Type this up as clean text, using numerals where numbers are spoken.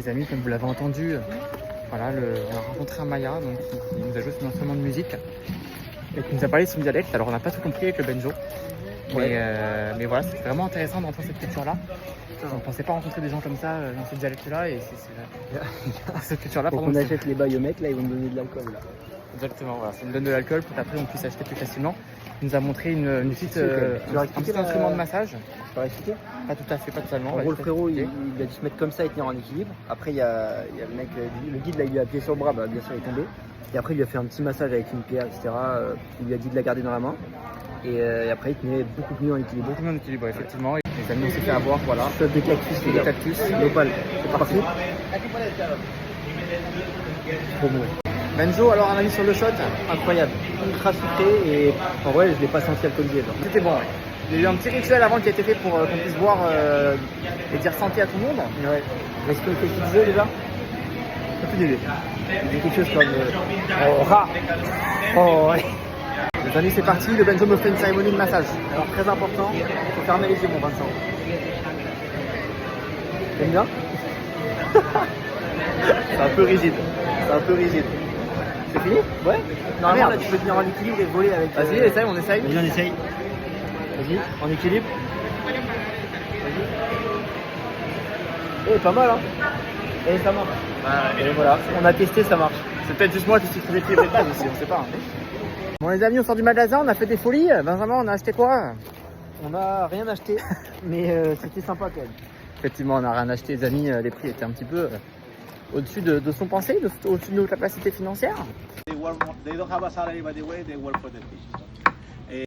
les amis, comme vous l'avez entendu, voilà, on a rencontré un Maya donc, qui nous a joué son instrument de musique et qui nous a parlé de son dialecte. Alors on n'a pas tout compris avec le banjo, mais voilà, c'était vraiment intéressant d'entendre cette culture-là. On ne pensait pas rencontrer des gens comme ça dans ce dialecte-là et cette culture-là. Pour qu'on achète les bails aux mecs, là ils vont me donner de l'alcool. Exactement, voilà. Ça nous donne de l'alcool pour qu'après on puisse acheter plus facilement. Il nous a montré un petit instrument de massage. Tu vas expliquer? Pas tout à fait, pas totalement. En gros, le frérot, il a dû se mettre comme ça et tenir en équilibre. Après, il y a le mec, le guide, là, il lui a appuyé sur le bras, bah, bien sûr, il est tombé. Et après, il lui a fait un petit massage avec une pierre, etc. Il lui a dit de la garder dans la main. Et après, il tenait beaucoup mieux en équilibre. Beaucoup mieux en équilibre, effectivement. Et les amis, on s'est fait avoir, voilà. Sauf des cactus, les cactus, l'opale. C'est parti. Trop bon. Benjo, alors un avis sur le shot? Incroyable, ultra sucré et en vrai, je l'ai pas senti alcoolisé. C'était bon, ouais. Il y a eu un petit rituel avant qui a été fait pour qu'on puisse boire et dire santé à tout le monde. Ouais. Est-ce que tu disais déjà? Aucune idée. Il dit quelque chose comme oh, rat. Oh, ouais. Les amis, c'est parti. Le Benjo me fait une cérémonie de massage. Alors, très important, il faut fermer les yeux, mon Vincent. T'aimes bien? C'est un peu rigide. C'est un peu rigide. C'est fini? Ouais. Normalement, là, tu peux tenir en équilibre et voler avec. Vas-y, essaye, on essaye. Vas-y, on essaye. Vas-y, en équilibre. Vas-y. Pas mal, hein. Et ça marche. Et voilà, on a testé, ça marche. C'est peut-être juste moi qui suis très équilibré de base aussi, on sait pas. Hein. Bon les amis, on sort du magasin, on a fait des folies. Benjamin, on a acheté quoi? On n'a rien acheté, mais c'était sympa quand même. Effectivement, on n'a rien acheté les amis, les prix étaient un petit peu au-dessus de son pensée, au-dessus de nos capacités financières. They don't have a salary, by the way, they work for the fish.